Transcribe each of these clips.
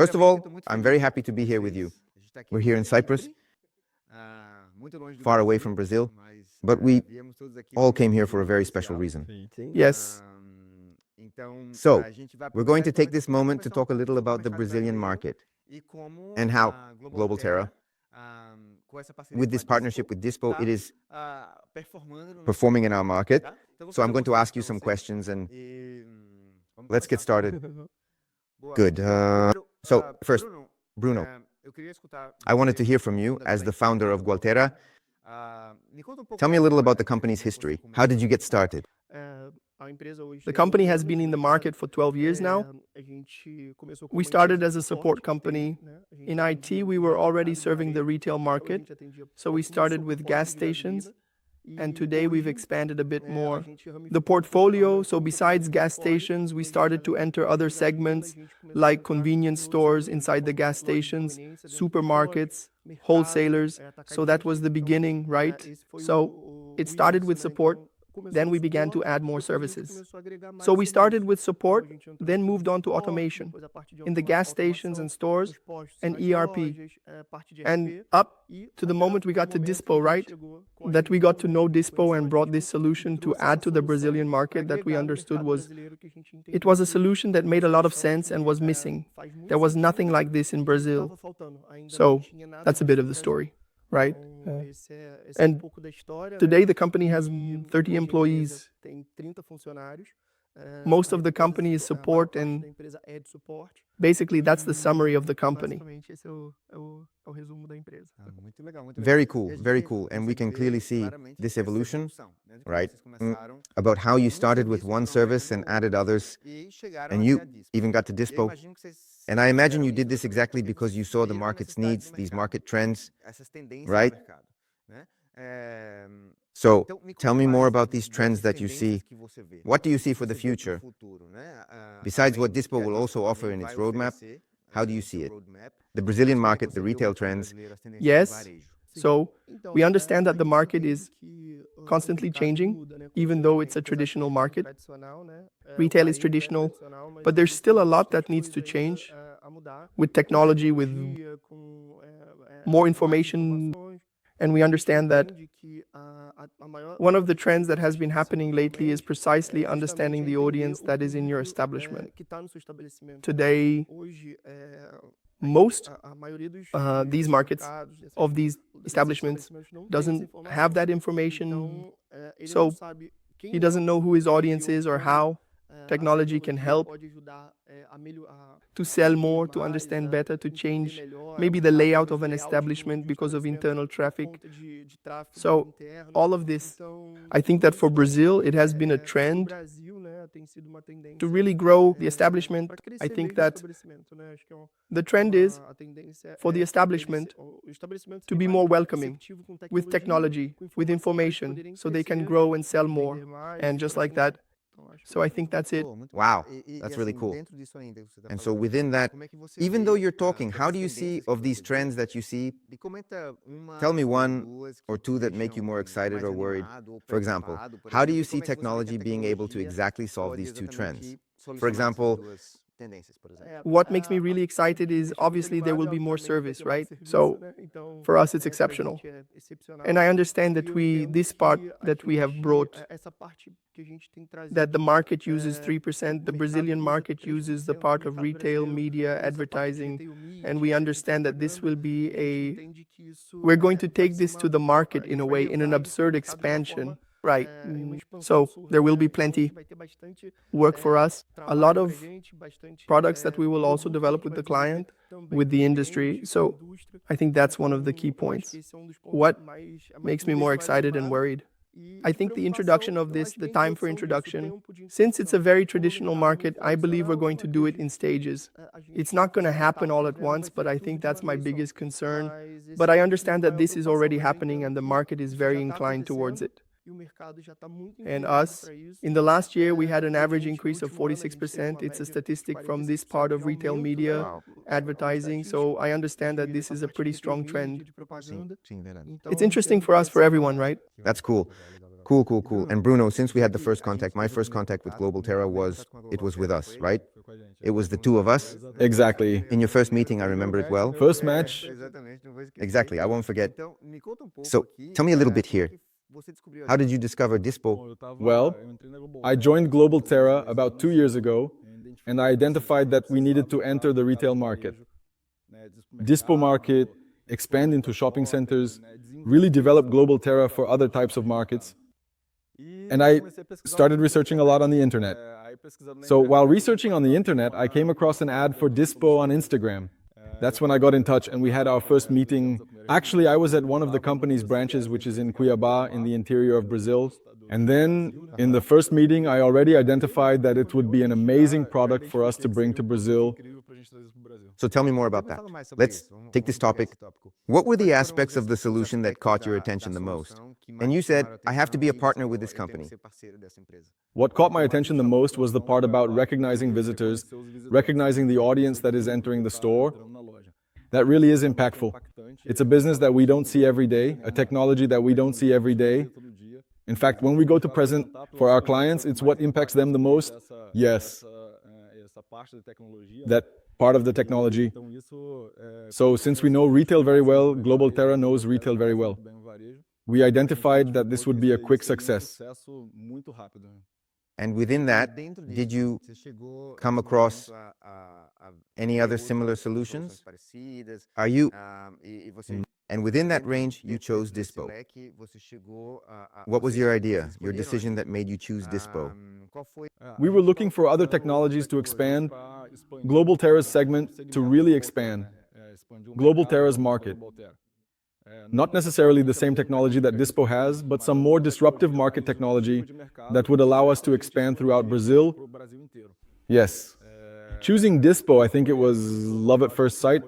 First of all, I'm very happy to be here with you. We're here in Cyprus, far away from Brazil, but we all came here for a very special reason. Yes. So, we're going to take this moment to talk a little about the Brazilian market and how GlobalTera, with this partnership with DISPL, it is performing in our market. So I'm going to ask you some questions and let's get started. Good. So first, Bruno, I wanted to hear from you as the founder of GlobalTera. Tell me a little about the company's history. How did you get started? The company has been in the market for 12 years now. We started as a support company. In IT, we were already serving the retail market, so we started with gas stations, and today we've expanded a bit more. The portfolio, so besides gas stations, we started to enter other segments like convenience stores inside the gas stations, supermarkets, wholesalers. So that was the beginning, right? So it started with support. Then we began to add more services. So we started with support, then moved on to automation in the gas stations and stores and ERP. And up to the moment we got to DISPL, right? That we got to know DISPL and brought this solution to add to the Brazilian market that we understood it was a solution that made a lot of sense and was missing. There was nothing like this in Brazil. So that's a bit of the story. Right? And today the company has 30 employees. Most of the company is support, and basically that's the summary of the company. Very cool, very cool. And we can clearly see this evolution, right? About how you started with one service and added others, and you even got to DISPO. And I imagine you did this exactly because you saw the market's needs, these market trends, right? So tell me more about these trends that you see. What do you see for the future? Besides what DISPO will also offer in its roadmap, how do you see it? The Brazilian market, the retail trends. Yes. So we understand that the market is constantly changing, even though it's a traditional market. Retail is traditional, but there's still a lot that needs to change with technology, with more information. And we understand that one of the trends that has been happening lately is precisely understanding the audience that is in your establishment. Today, most these markets of these establishments doesn't have that information, so he doesn't know who his audience is or how technology can help to sell more, to understand better, to change maybe the layout of an establishment because of internal traffic. So all of this, I think that for Brazil, it has been a trend to really grow the establishment. I think that the trend is for the establishment to be more welcoming with technology, with information, so they can grow and sell more. And just like that, so I think that's it. Wow, that's really cool. And so within that, even though you're talking, how do you see of these trends that you see? Tell me one or two that make you more excited or worried. For example, how do you see technology being able to exactly solve these two trends? For example, what makes me really excited is obviously there will be more service, right? So for us, it's exceptional. And I understand that this part that we have brought, that the market uses 3%, the Brazilian market uses the part of retail, media, advertising, and we understand that this will be we're going to take this to the market in a way, in an absurd expansion. Right. So there will be plenty work for us. A lot of products that we will also develop with the client, with the industry. So I think that's one of the key points. What makes me more excited and worried? I think the introduction of this, the time for introduction, since it's a very traditional market, I believe we're going to do it in stages. It's not going to happen all at once, but I think that's my biggest concern. But I understand that this is already happening and the market is very inclined towards it. And us, in the last year, we had an average increase of 46%. It's a statistic from this part of retail media, advertising. So I understand that this is a pretty strong trend. It's interesting for us, for everyone, right? That's cool. Cool. And Bruno, since we had the first contact, my first contact with GlobalTera was with us, right? It was the two of us. Exactly. In your first meeting, I remember it well. First match. Exactly, I won't forget. So tell me a little bit here. How did you discover DISPL? Well, I joined GlobalTera about 2 years ago, and I identified that we needed to enter the retail market. DISPL market, expand into shopping centers, really develop GlobalTera for other types of markets. And I started researching a lot on the internet. So while researching on the internet, I came across an ad for DISPL on Instagram. That's when I got in touch and we had our first meeting. Actually, I was at one of the company's branches, which is in Cuiabá, in the interior of Brazil. And then in the first meeting, I already identified that it would be an amazing product for us to bring to Brazil. So tell me more about that. Let's take this topic. What were the aspects of the solution that caught your attention the most? And you said, I have to be a partner with this company. What caught my attention the most was the part about recognizing visitors, recognizing the audience that is entering the store. That really is impactful. It's a business that we don't see every day, a technology that we don't see every day. In fact, when we go to present for our clients, it's what impacts them the most. Yes, that part of the technology. So since we know retail very well, GlobalTera knows retail very well. We identified that this would be a quick success. And within that, did you come across any other similar solutions? And within that range, you chose DISPL. What was your idea, your decision that made you choose DISPL? We were looking for other technologies to expand, GlobalTera's segment to really expand, GlobalTera's market. Not necessarily the same technology that DISPL has, but some more disruptive market technology that would allow us to expand throughout Brazil. Yes. Choosing DISPL, I think it was love at first sight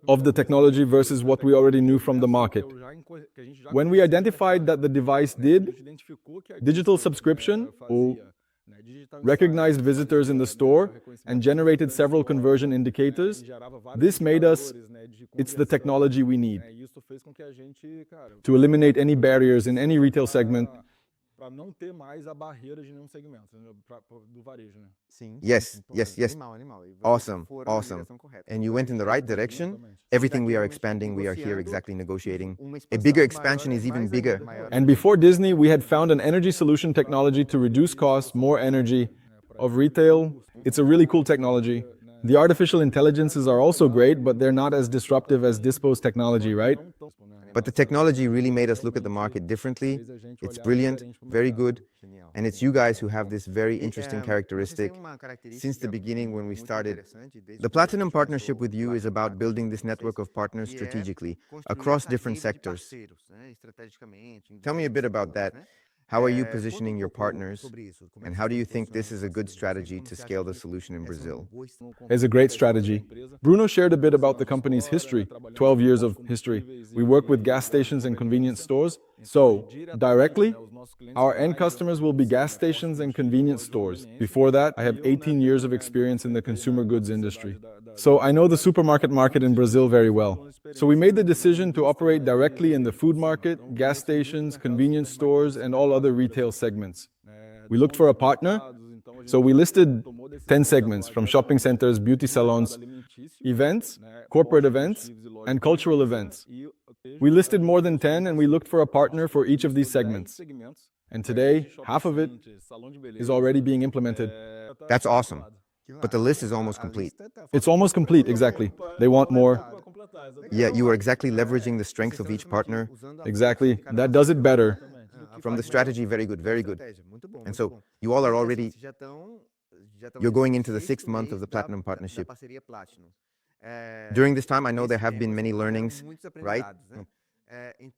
of the technology versus what we already knew from the market. When we identified that the device did digital subscription, recognized visitors in the store, and generated several conversion indicators, this made us, it's the technology we need to eliminate any barriers in any retail segment. Yes. Awesome. And you went in the right direction. Everything we are expanding, we are here exactly negotiating. A bigger expansion is even bigger. And before Disney, we had found an energy solution technology to reduce costs, more energy of retail. It's a really cool technology. The artificial intelligences are also great, but they're not as disruptive as DISPL's technology, right? But the technology really made us look at the market differently. It's brilliant, very good. And it's you guys who have this very interesting characteristic. Since the beginning when we started, the Platinum partnership with you is about building this network of partners strategically across different sectors. Tell me a bit about that. How are you positioning your partners, and how do you think this is a good strategy to scale the solution in Brazil? It's a great strategy. Bruno shared a bit about the company's history, 12 years of history. We work with gas stations and convenience stores. So, directly, our end customers will be gas stations and convenience stores. Before that, I have 18 years of experience in the consumer goods industry. So I know the supermarket market in Brazil very well. So we made the decision to operate directly in the food market, gas stations, convenience stores, and all other retail segments. We looked for a partner. So we listed 10 segments from shopping centers, beauty salons, events, corporate events, and cultural events. We listed more than 10 and we looked for a partner for each of these segments. And today, half of it is already being implemented. That's awesome. But the list is almost complete. It's almost complete, exactly. They want more. Yeah, you are exactly leveraging the strength of each partner. Exactly. That does it better. From the strategy, very good. And so you all are already, you're going into the 6th month of the Platinum partnership. During this time, I know there have been many learnings, right?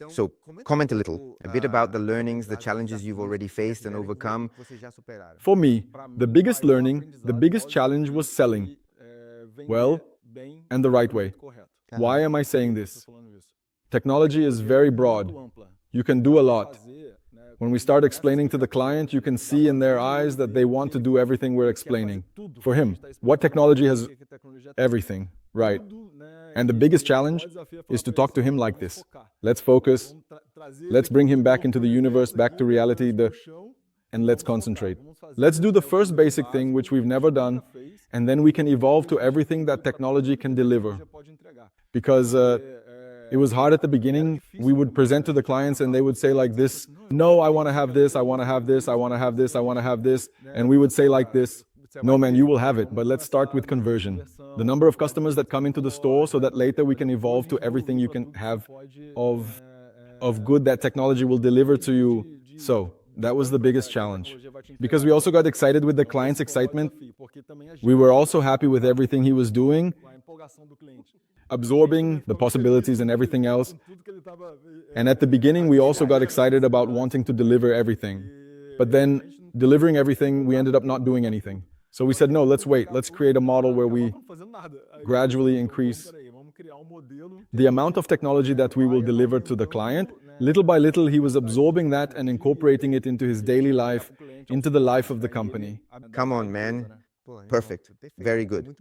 So comment a bit about the learnings, the challenges you've already faced and overcome. For me, the biggest learning, the biggest challenge was selling well and the right way. Why am I saying this? Technology is very broad. You can do a lot. When we start explaining to the client, you can see in their eyes that they want to do everything we're explaining. For him, what technology has everything, right? And the biggest challenge is to talk to him like this. Let's focus. Let's bring him back into the universe, back to reality, and let's concentrate. Let's do the first basic thing, which we've never done, and then we can evolve to everything that technology can deliver. Because it was hard at the beginning. We would present to the clients and they would say like this, no, I want to have this, I want to have this, I want to have this, I want to have this. And we would say like this, no man, you will have it, but let's start with conversion. The number of customers that come into the store so that later we can evolve to everything you can have of good that technology will deliver to you. So that was the biggest challenge. Because we also got excited with the client's excitement. We were also happy with everything he was doing, absorbing the possibilities and everything else. And at the beginning, we also got excited about wanting to deliver everything. But then, delivering everything, we ended up not doing anything. So we said, no, let's wait. Let's create a model where we gradually increase the amount of technology that we will deliver to the client. Little by little, he was absorbing that and incorporating it into his daily life, into the life of the company. Come on, man. Perfect. Very good.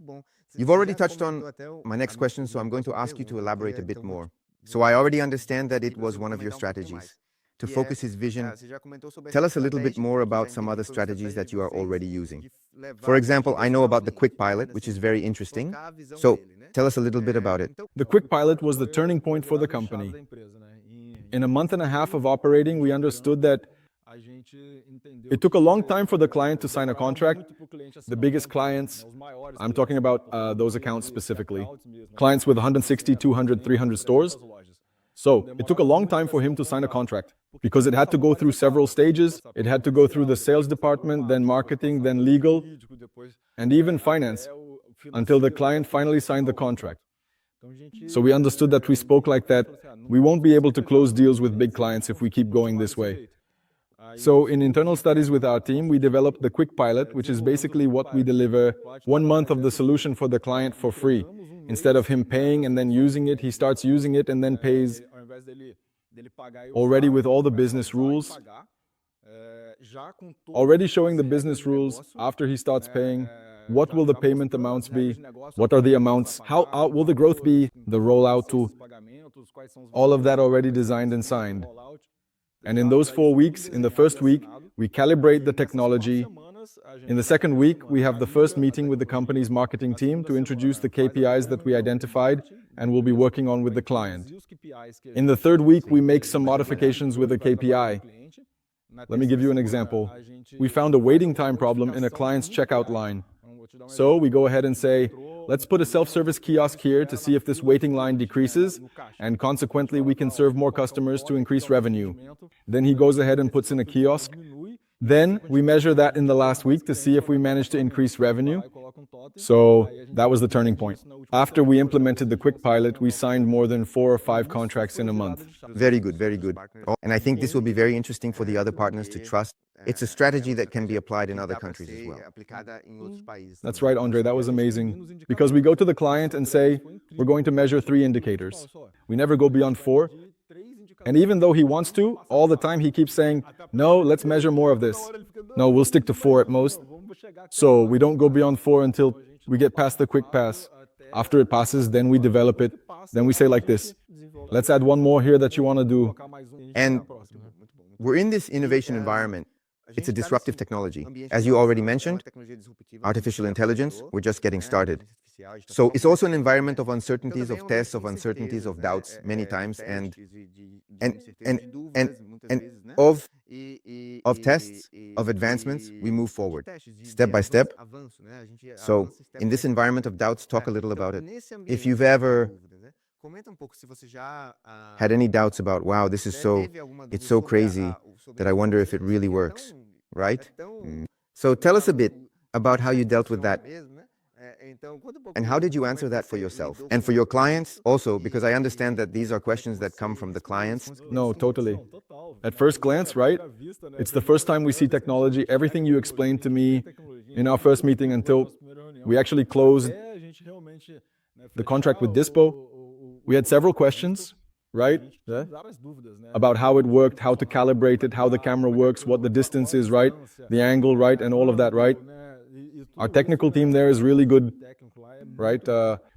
You've already touched on my next question, so I'm going to ask you to elaborate a bit more. So I already understand that it was one of your strategies to focus his vision. Tell us a little bit more about some other strategies that you are already using. For example, I know about the quick pilot, which is very interesting. So tell us a little bit about it. The quick pilot was the turning point for the company. In a month and a half of operating, we understood that it took a long time for the client to sign a contract. The biggest clients, I'm talking about those accounts specifically, clients with 160, 200, 300 stores. So it took a long time for him to sign a contract because it had to go through several stages. It had to go through the sales department, then marketing, then legal, and even finance until the client finally signed the contract. So we understood that we spoke like that. We won't be able to close deals with big clients if we keep going this way. So in internal studies with our team, we developed the quick pilot, which is basically what we deliver 1 month of the solution for the client for free. Instead of him paying and then using it, he starts using it and then pays already with all the business rules, already showing the business rules after he starts paying. What will the payment amounts be? What are the amounts? How will the growth be? The rollout to all of that already designed and signed. And in those 4 weeks, in the first week, we calibrate the technology. In the second week, we have the first meeting with the company's marketing team to introduce the KPIs that we identified and will be working on with the client. In the third week, we make some modifications with the KPI. Let me give you an example. We found a waiting time problem in a client's checkout line. So we go ahead and say, let's put a self-service kiosk here to see if this waiting line decreases, and consequently we can serve more customers to increase revenue. Then he goes ahead and puts in a kiosk. Then we measure that in the last week to see if we managed to increase revenue. So that was the turning point. After we implemented the quick pilot, we signed more than 4 or 5 contracts in a month. Very good, very good. And I think this will be very interesting for the other partners to trust. It's a strategy that can be applied in other countries as well. That's right, Andre, that was amazing. Because we go to the client and say, we're going to measure 3 indicators. We never go beyond 4. And even though he wants to, all the time he keeps saying, no, let's measure more of this. No, we'll stick to 4 at most. So we don't go beyond 4 until we get past the quick pass. After it passes, then we develop it. Then we say like this, let's add 1 more here that you want to do. And we're in this innovation environment. It's a disruptive technology. As you already mentioned, artificial intelligence, we're just getting started. So it's also an environment of uncertainties, of tests, of uncertainties, of doubts many times, and of tests, of advancements, we move forward, step by step. So in this environment of doubts, talk a little about it. If you've ever had any doubts about, wow, this is it's so crazy that I wonder if it really works, right? So tell us a bit about how you dealt with that. And how did you answer that for yourself? And for your clients also, because I understand that these are questions that come from the clients. No, totally. At first glance, right? It's the first time we see technology. Everything you explained to me in our first meeting until we actually closed the contract with DISPL. We had several questions, right? Yeah? About how it worked, how to calibrate it, how the camera works, what the distance is, right? The angle, right? And all of that, right? Our technical team there is really good, right?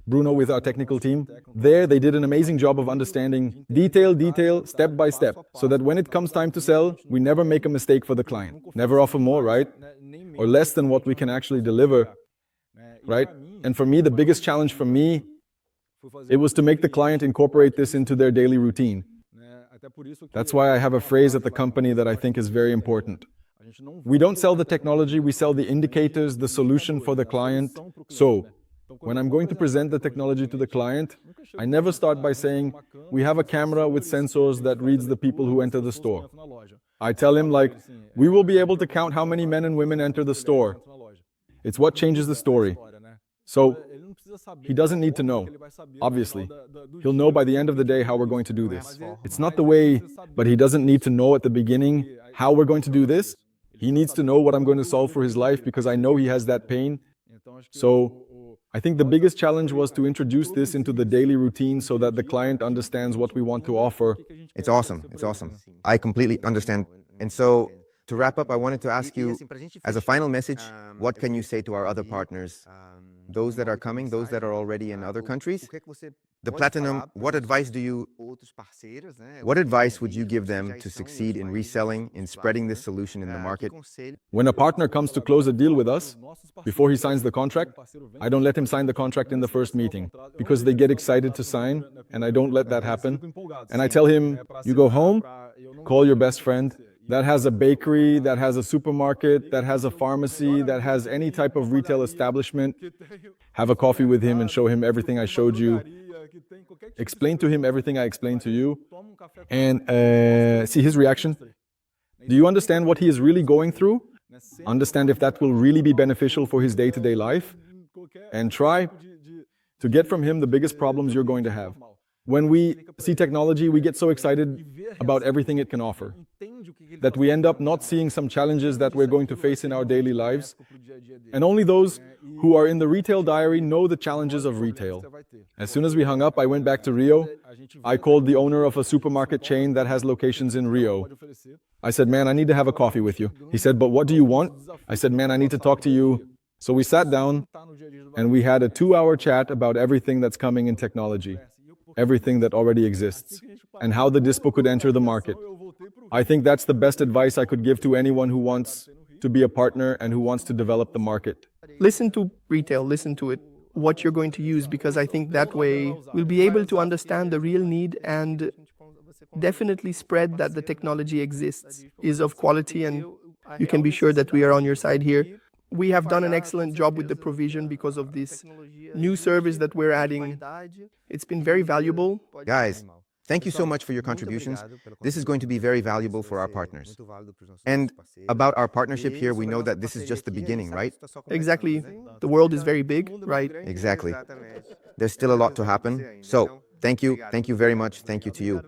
Bruno with our technical team. There, they did an amazing job of understanding detail, step by step, so that when it comes time to sell, we never make a mistake for the client. Never offer more, right? Or less than what we can actually deliver, right? And for me, the biggest challenge for me, it was to make the client incorporate this into their daily routine. That's why I have a phrase at the company that I think is very important. We don't sell the technology, we sell the indicators, the solution for the client. So, when I'm going to present the technology to the client, I never start by saying, we have a camera with sensors that reads the people who enter the store. I tell him like, we will be able to count how many men and women enter the store. It's what changes the story. So, he doesn't need to know, obviously. He'll know by the end of the day how we're going to do this. It's not the way, but he doesn't need to know at the beginning how we're going to do this. He needs to know what I'm going to solve for his life because I know he has that pain. So, I think the biggest challenge was to introduce this into the daily routine so that the client understands what we want to offer. It's awesome. It's awesome. I completely understand. And so, to wrap up, I wanted to ask you, as a final message, what can you say to our other partners? Those that are coming, those that are already in other countries? The Platinum, what advice would you give them to succeed in reselling, in spreading this solution in the market? When a partner comes to close a deal with us, before he signs the contract, I don't let him sign the contract in the first meeting because they get excited to sign, and I don't let that happen. And I tell him, you go home, call your best friend that has a bakery, that has a supermarket, that has a pharmacy, that has any type of retail establishment. Have a coffee with him and show him everything I showed you. Explain to him everything I explained to you. And see his reaction. Do you understand what he is really going through? Understand if that will really be beneficial for his day-to-day life. And try to get from him the biggest problems you're going to have. When we see technology, we get so excited about everything it can offer that we end up not seeing some challenges that we're going to face in our daily lives. And only those who are in the retail diary know the challenges of retail. As soon as we hung up, I went back to Rio. I called the owner of a supermarket chain that has locations in Rio. I said, man, I need to have a coffee with you. He said, but what do you want? I said, man, I need to talk to you. So we sat down and we had a 2-hour chat about everything that's coming in technology. Everything that already exists, and how the DISPL could enter the market. I think that's the best advice I could give to anyone who wants to be a partner and who wants to develop the market. Listen to retail, listen to it, what you're going to use, because I think that way we'll be able to understand the real need and definitely spread that the technology exists, is of quality, and you can be sure that we are on your side here. We have done an excellent job with the provision because of this new service that we're adding. It's been very valuable. Guys, thank you so much for your contributions. This is going to be very valuable for our partners. And about our partnership here, we know that this is just the beginning, right? Exactly. The world is very big, right? Exactly. There's still a lot to happen. So, thank you very much. Thank you to you.